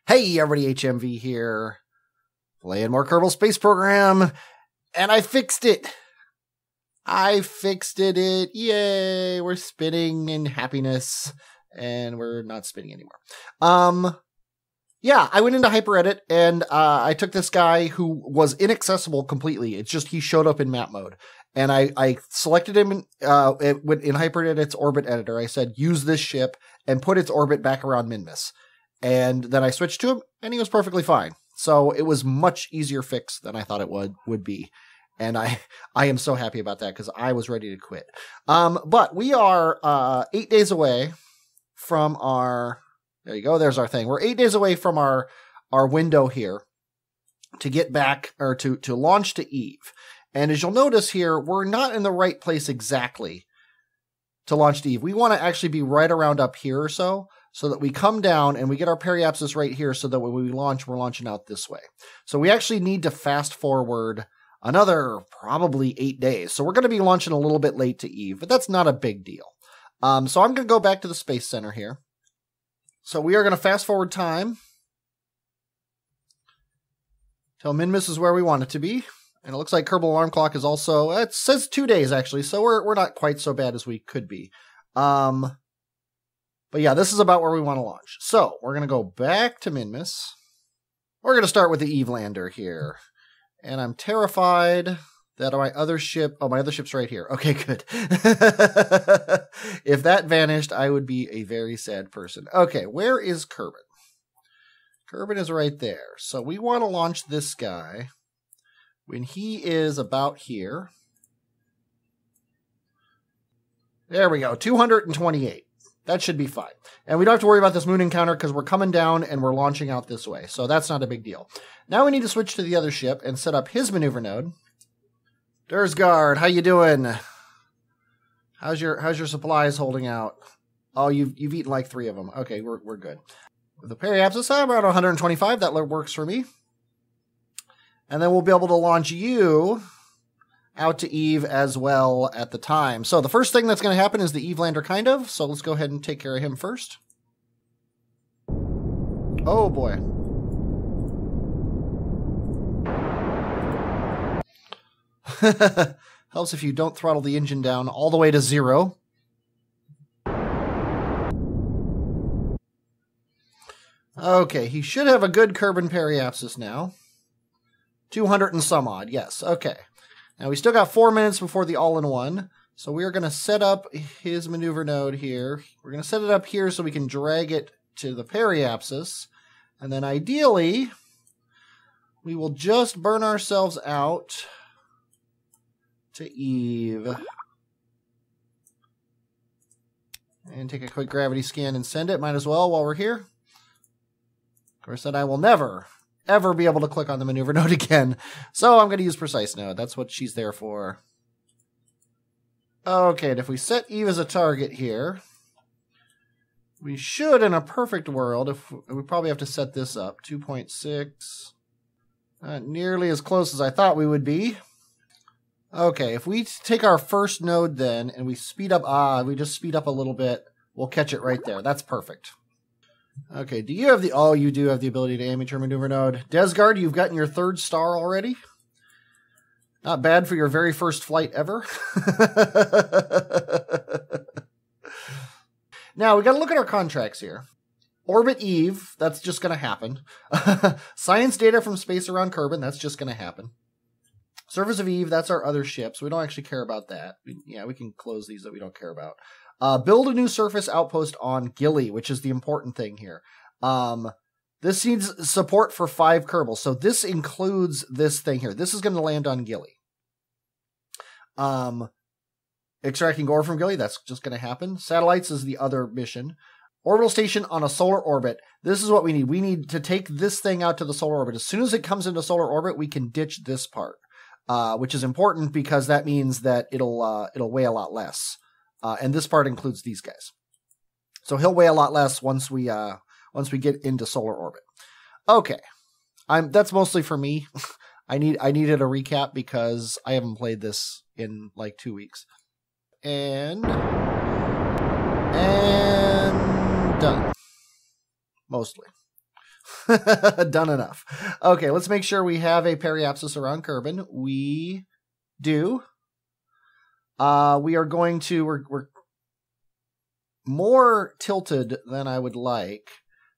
Hey everybody, HMV here, playing more Kerbal Space Program, and I fixed it! Yay! We're spinning in happiness, and we're not spinning anymore. Yeah, I went into HyperEdit, and I took this guy who was inaccessible completely. It's just he showed up in map mode. And I selected him in HyperEdit's orbit editor. I said, use this ship, and put its orbit back around Minmus. And then I switched to him, and he was perfectly fine. So it was much easier fix than I thought it would be. And I am so happy about that, because I was ready to quit. But we are 8 days away from our... There you go, there's our thing. We're 8 days away from our window here to get back, or to launch to Eve. And as you'll notice here, we're not in the right place exactly to launch to Eve. We want to actually be right around up here or so that we come down and we get our periapsis right here so that when we launch, we're launching out this way. So we actually need to fast forward another probably 8 days. So we're going to be launching a little bit late to Eve, but that's not a big deal. So I'm going to go back to the Space Center here. So we are going to fast forward time till Minmus is where we want it to be. And it looks like Kerbal Alarm Clock is also, it says 2 days actually, so we're not quite so bad as we could be. But yeah, this is about where we want to launch. So we're going to go back to Minmus. We're going to start with the Eve lander here. And I'm terrified that my other ship, my other ship's right here. Okay, good. If that vanished, I would be a very sad person. Okay, where is Kerbin? Kerbin is right there. So we want to launch this guy when he is about here. There we go, 228. That should be fine. And we don't have to worry about this moon encounter because we're coming down and we're launching out this way. So that's not a big deal. Now we need to switch to the other ship and set up his maneuver node. Dursgard, how you doing? How's your supplies holding out? Oh, you've eaten like 3 of them. Okay, we're good. With the periapsis, I'm around 125. That works for me. And then we'll be able to launch you out to Eve as well at the time. So the first thing that's going to happen is the Eve lander, kind of. So let's go ahead and take care of him first. Oh, boy. Helps if you don't throttle the engine down all the way to 0. Okay, he should have a good Kerbin periapsis now. 200 and some odd, yes, okay. Now we still got 4 minutes before the all-in-one, so we are going to set up his maneuver node here. We're going to set it up here so we can drag it to the periapsis, and then ideally, we will just burn ourselves out to Eve. And take a quick gravity scan and send it, might as well while we're here. Of course, then I will never ever be able to click on the maneuver node again. So I'm going to use precise node. That's what she's there for. Okay, and if we set Eve as a target here, we should, in a perfect world, we probably have to set this up. 2.6. Not nearly as close as I thought we would be. Okay, if we take our first node then, and we speed up, we just speed up a little bit, we'll catch it right there. That's perfect. Okay, do you have the... Oh, you do have the ability to amateur maneuver node. Dursgard, you've gotten your 3rd star already. Not bad for your very first flight ever. Now, we got to look at our contracts here. Orbit Eve, that's just going to happen. Science data from space around Kerbin, that's just going to happen. Surface of Eve, that's our other ship, so we don't actually care about that. We can close these that we don't care about. Build a new surface outpost on Gilly, which is the important thing here. This needs support for 5 Kerbals, so this includes this thing here. This is going to land on Gilly. Extracting ore from Gilly, that's just going to happen. Satellites is the other mission. Orbital station on a solar orbit. This is what we need. We need to take this thing out to the solar orbit. As soon as it comes into solar orbit, we can ditch this part, which is important because that means that it'll weigh a lot less. And this part includes these guys. So he'll weigh a lot less once we get into solar orbit. Okay. That's mostly for me. I needed a recap because I haven't played this in like 2 weeks. And done. Mostly. Done enough. Okay, let's make sure we have a periapsis around Kerbin. We do. We are going to... We're more tilted than I would like.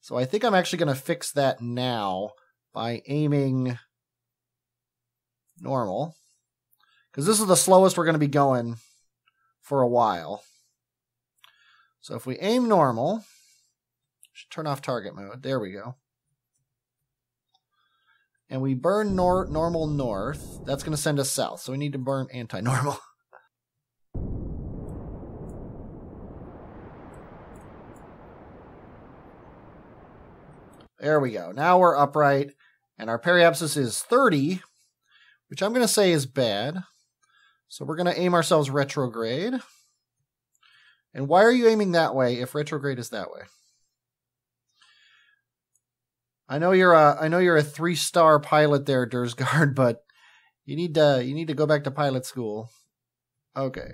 So I think I'm actually going to fix that now by aiming normal. Because this is the slowest we're going to be going for a while. So if we aim normal, should turn off target mode. There we go. And we burn normal north. That's going to send us south. So we need to burn anti-normal. There we go. Now we're upright. And our periapsis is 30, which I'm going to say is bad. So we're going to aim ourselves retrograde. And why are you aiming that way if retrograde is that way? I know you're a 3-star pilot there, Dursgard, but you need to go back to pilot school. Okay.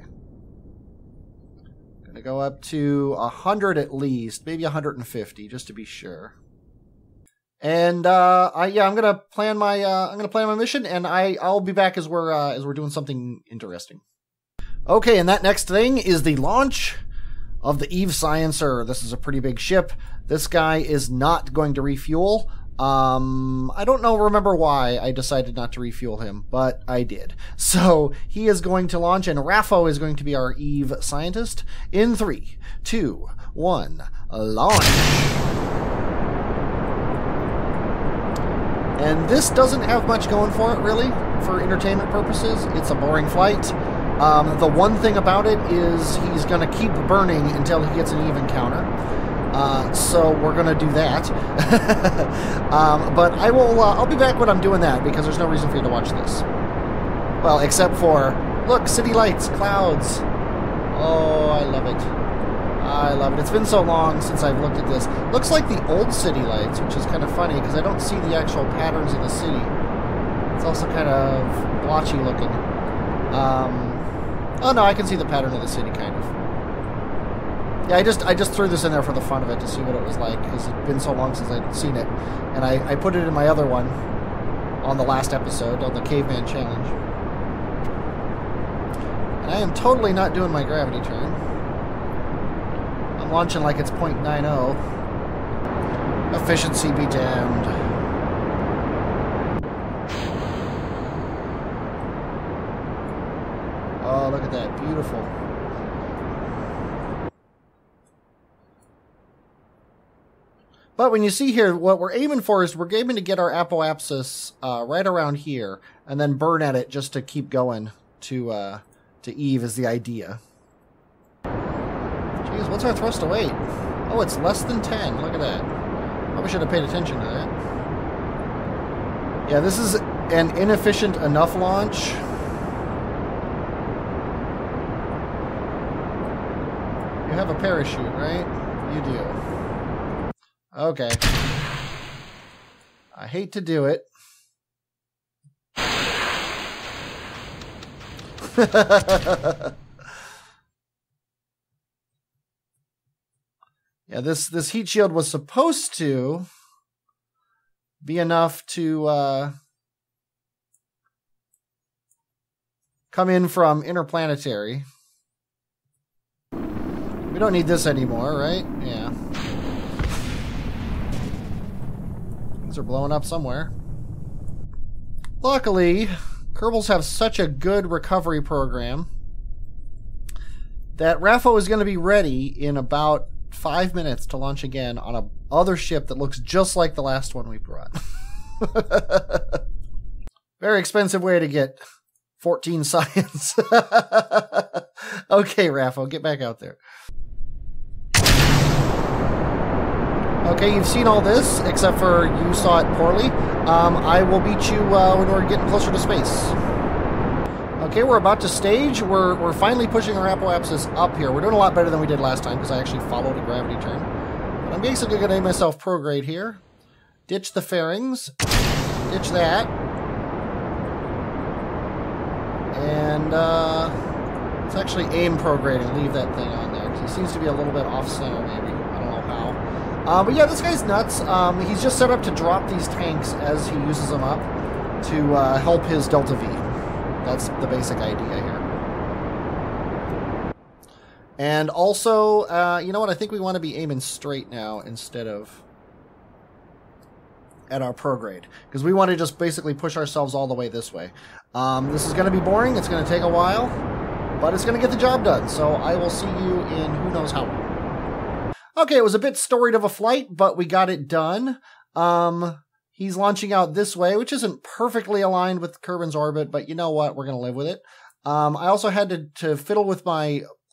Gonna go up to 100 at least, maybe 150, just to be sure. And I'm gonna plan my mission, and I'll be back as we're doing something interesting. Okay, and that next thing is the launch of the Eve Sciencer. This is a pretty big ship. This guy is not going to refuel. I don't remember why I decided not to refuel him, but I did. So he is going to launch, and Raffo is going to be our Eve scientist. In 3, 2, 1, launch. And this doesn't have much going for it, really, for entertainment purposes. It's a boring flight. The one thing about it is he's going to keep burning until he gets an Eve encounter. So we're going to do that. But I'll be back when I'm doing that, because there's no reason for you to watch this. Well, except for, look, city lights, clouds. Oh, I love it. I love it. It's been so long since I've looked at this. Looks like the old city lights, which is kind of funny, because I don't see the actual patterns in the city. It's also kind of blotchy looking. Oh no, I can see the pattern of the city, kind of. Yeah, I just threw this in there for the fun of it to see what it was like, because it's been so long since I'd seen it. And I put it in my other one on the last episode, on the Caveman Challenge. And I am totally not doing my gravity turn. I'm launching like it's 0.90. Efficiency be damned. Oh, look at that. Beautiful. But when you see here, what we're aiming for is we're aiming to get our apoapsis right around here and then burn at it just to keep going to Eve is the idea. Jeez, what's our thrust to weight? Oh, it's less than 10. Look at that. Probably should have paid attention to that. Yeah, this is an inefficient enough launch. You have a parachute, right? You do. Okay. I hate to do it. Yeah, this heat shield was supposed to be enough to come in from interplanetary. We don't need this anymore, right? Yeah. Things are blowing up somewhere. Luckily, Kerbals have such a good recovery program that Raffo is going to be ready in about 5 minutes to launch again on a other ship that looks just like the last one we brought. Very expensive way to get 14 science. Okay, Raffo, get back out there. Okay, you've seen all this, except for you saw it poorly. I will beat you when we're getting closer to space. Okay, we're about to stage. We're finally pushing our apoapsis up here. We're doing a lot better than we did last time, because I actually followed a gravity turn. But I'm basically going to make myself prograde here. Ditch the fairings. Ditch that. And let's actually aim prograde and leave that thing on there, because it seems to be a little bit off-center, maybe. I don't know how. But yeah, this guy's nuts. He's just set up to drop these tanks as he uses them up to help his Delta V. That's the basic idea here. And also, you know what? I think we want to be aiming straight now instead of at our prograde, because we want to just basically push ourselves all the way this way. This is going to be boring. It's going to take a while, but it's going to get the job done. So I will see you in who knows how long. Okay, it was a bit storied of a flight, but we got it done. He's launching out this way, which isn't perfectly aligned with Kerbin's orbit, but you know what? We're going to live with it. I also had to fiddle with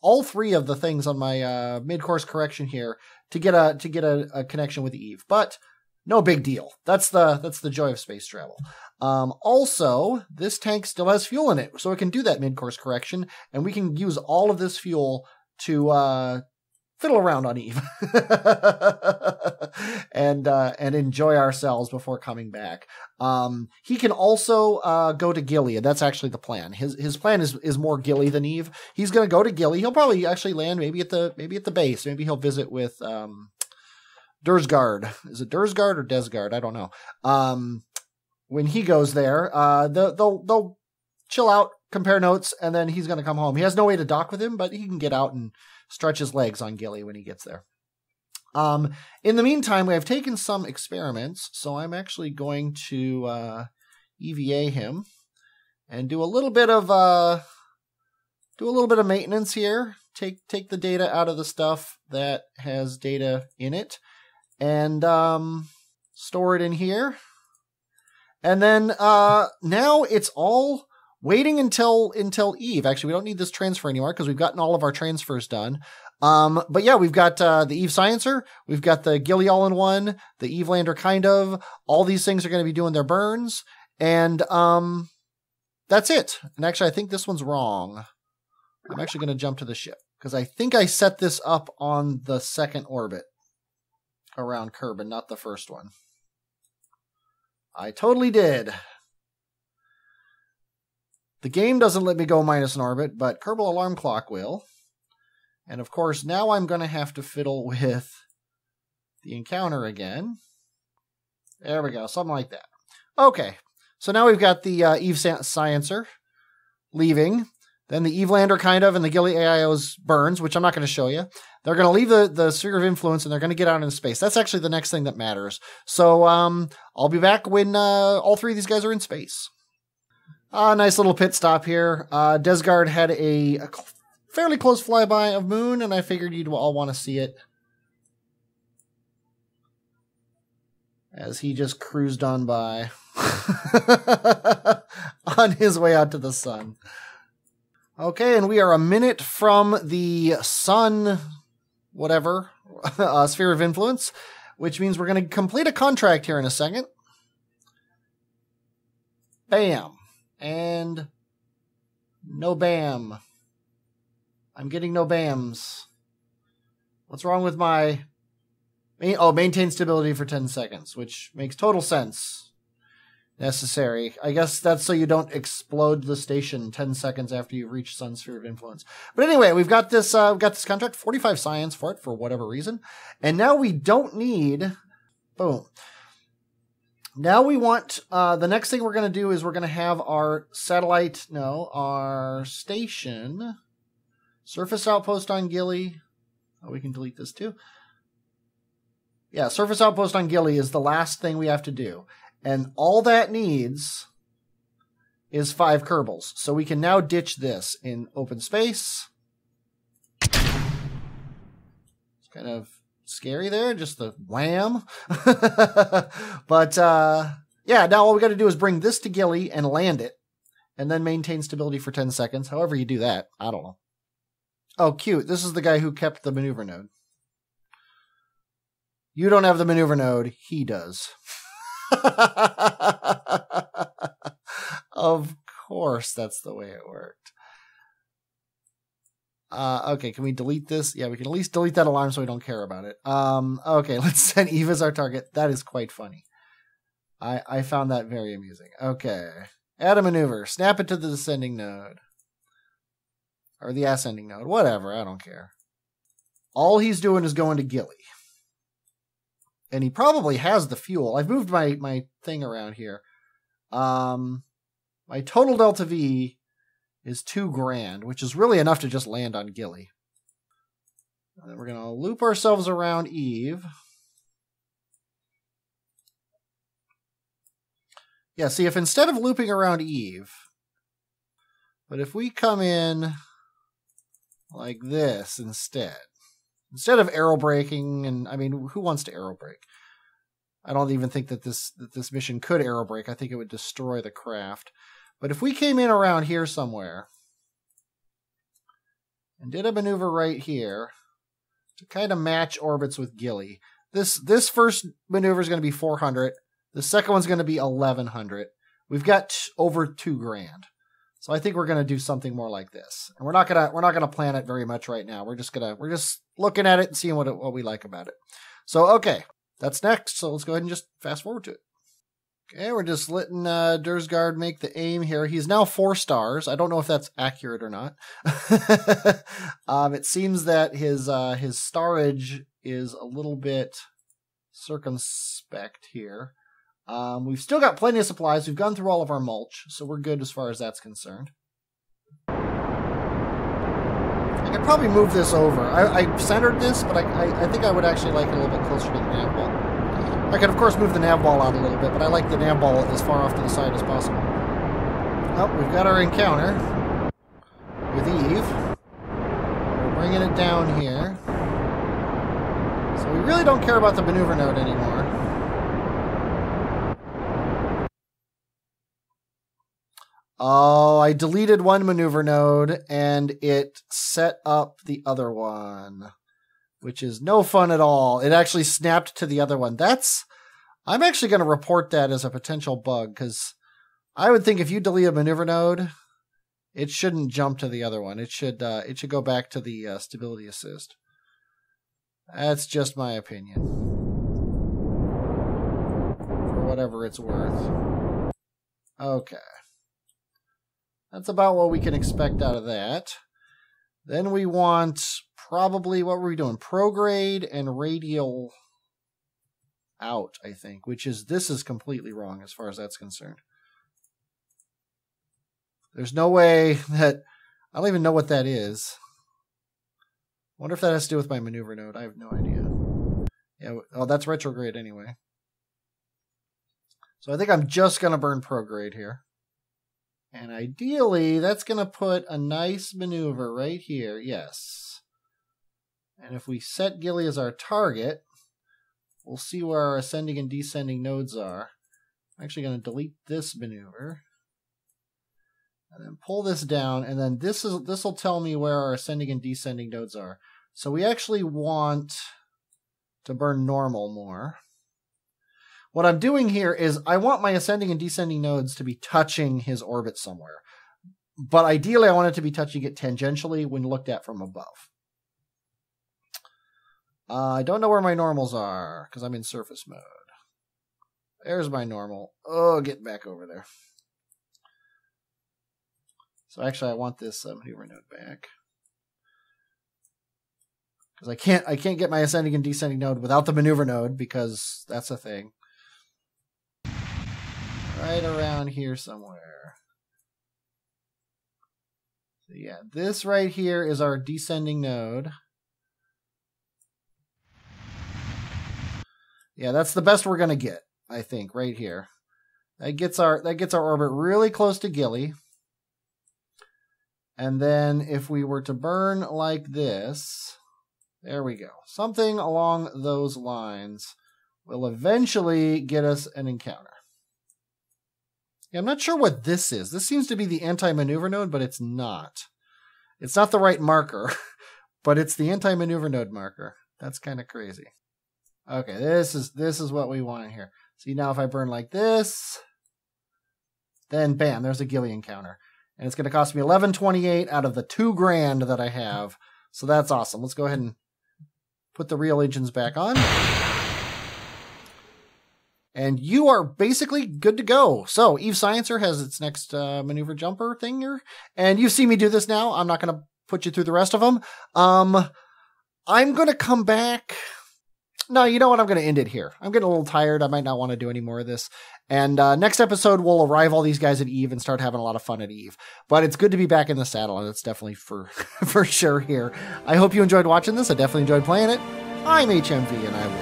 all three of the things on my mid-course correction here to get a connection with Eve, but no big deal. That's the joy of space travel. Also, this tank still has fuel in it, so it can do that mid-course correction, and we can use all of this fuel to fiddle around on Eve and enjoy ourselves before coming back. He can also go to Gilly, and that's actually the plan. His plan is more Gilly than Eve. He's going to go to Gilly. He'll probably actually land maybe at the base. Maybe he'll visit with Dursgard. Is it Dursgard or Desgard? I don't know. When he goes there, they'll chill out, compare notes, and then he's going to come home. He has no way to dock with him, but he can get out and stretch his legs on Gilly when he gets there. In the meantime, we have taken some experiments, so I'm actually going to EVA him and do a little bit of maintenance here. Take the data out of the stuff that has data in it, and store it in here. And then now it's all waiting until Eve. Actually, we don't need this transfer anymore because we've gotten all of our transfers done. But yeah, we've got the Eve Sciencer, we've got the Gilly all-in-one, the Eve Lander kind of. All these things are going to be doing their burns, and that's it. And actually, I think this one's wrong. I'm actually going to jump to the ship because I think I set this up on the second orbit around Kerbin, not the first one. I totally did. The game doesn't let me go minus an orbit, but Kerbal Alarm Clock will. And of course, now I'm going to have to fiddle with the encounter again. There we go, something like that. Okay, so now we've got the Eve Sciencer leaving. Then the Eve Lander kind of, and the Gilly AIO's burns, which I'm not going to show you. They're going to leave the sphere of influence, and they're going to get out into space. That's actually the next thing that matters. So I'll be back when all three of these guys are in space. Nice little pit stop here. Desgard had a fairly close flyby of Moon, and I figured you'd all want to see it as he just cruised on by on his way out to the sun. Okay, and we are a minute from the sun, whatever, sphere of influence, which means we're going to complete a contract here in a second. Bam. And no bam. I'm getting no bams. What's wrong with my... maintain stability for 10 seconds, which makes total sense. Necessary. I guess that's so you don't explode the station 10 seconds after you've reached Sun Sphere of Influence. But anyway, we've got this contract, 45 science for it for whatever reason. And now we don't need... Boom. Now we want... the next thing we're going to do is we're going to have our satellite... No, our station... Surface outpost on Gilly. Oh, we can delete this too. Yeah, surface outpost on Gilly is the last thing we have to do. And all that needs is 5 Kerbals. So we can now ditch this in open space. It's kind of scary there, just the wham. But yeah, now all we got to do is bring this to Gilly and land it. And then maintain stability for 10 seconds. However you do that, I don't know. Oh, cute. This is the guy who kept the maneuver node. You don't have the maneuver node. He does. Of course, that's the way it worked. Okay, can we delete this? Yeah, we can at least delete that alarm so we don't care about it. Okay, let's set Eve as our target. That is quite funny. I found that very amusing. Okay. Add a maneuver. Snap it to the descending node. Or the ascending node. Whatever, I don't care. All he's doing is going to Gilly. And he probably has the fuel. I've moved my thing around here. My total delta V is $2,000, which is really enough to just land on Gilly. And then we're going to loop ourselves around Eve. Yeah, see, if instead of looping around Eve, but if we come in like this instead of aero braking, and I mean, who wants to aero brake? I don't even think that this mission could aero brake. I think it would destroy the craft. But if we came in around here somewhere and did a maneuver right here to kind of match orbits with Gilly, this first maneuver is going to be 400. The second one's going to be 1,100. We've got over $2,000. So I think we're going to do something more like this. And we're not gonna plan it very much right now. We're just looking at it and seeing what we like about it. So okay, that's next. So let's go ahead and just fast forward to it. Okay, we're just letting Dursgaard make the aim here. He's now 4 stars. I don't know if that's accurate or not. It seems that his starage is a little bit circumspect here. We've still got plenty of supplies. We've gone through all of our mulch, so we're good as far as that's concerned. I could probably move this over. I centered this, but I think I would actually like it a little bit closer to the nav ball. I could, of course, move the nav ball out a little bit, but I like the nav ball as far off to the side as possible. Oh, we've got our encounter with Eve. We're bringing it down here. So we really don't care about the maneuver node anymore. Oh, I deleted one maneuver node and it set up the other one, which is no fun at all. It actually snapped to the other one. I'm actually going to report that as a potential bug, because I would think if you delete a maneuver node, it shouldn't jump to the other one. It should go back to the stability assist. That's just my opinion, for whatever it's worth. Okay. That's about what we can expect out of that. Then we want probably, what were we doing? Prograde and radial out, I think, this is completely wrong as far as that's concerned. There's no way that, I don't even know what that is. I wonder if that has to do with my maneuver node. I have no idea. Yeah, oh, that's retrograde anyway. So I think I'm just going to burn prograde here. And ideally, that's going to put a nice maneuver right here. Yes. And if we set Gilly as our target, we'll see where our ascending and descending nodes are. I'm actually going to delete this maneuver. And then pull this down. And then this will tell me where our ascending and descending nodes are. So we actually want to burn normal more. What I'm doing here is I want my ascending and descending nodes to be touching his orbit somewhere. But ideally, I want it to be touching it tangentially when looked at from above. I don't know where my normals are because I'm in surface mode. There's my normal. Oh, get back over there. So actually, I want this maneuver node back. Because I can't get my ascending and descending node without the maneuver node, because that's a thing. Right around here somewhere. So yeah, this right here is our descending node. Yeah, that's the best we're gonna get, I think, right here. That gets our orbit really close to Gilly. And then if we were to burn like this, there we go. Something along those lines will eventually get us an encounter. Yeah, I'm not sure what this is. This seems to be the anti-maneuver node, but it's not. It's not the right marker, but it's the anti-maneuver node marker. That's kind of crazy. Okay, this is what we want here. See, now if I burn like this, then bam, there's a Gilly encounter. And it's going to cost me $11.28 out of the $2,000 that I have. So that's awesome. Let's go ahead and put the real engines back on. And you are basically good to go. So Eve Sciencer has its next maneuver jumper thing here. And you see me do this now. I'm not going to put you through the rest of them. I'm going to come back. no, you know what? I'm going to end it here. I'm getting a little tired. I might not want to do any more of this. And next episode, we'll arrive all these guys at Eve and start having a lot of fun at Eve. But it's good to be back in the saddle, and it's definitely for sure here. I hope you enjoyed watching this. I definitely enjoyed playing it. I'm HMV, and I will,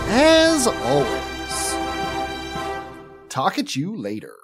as always, talk at you later.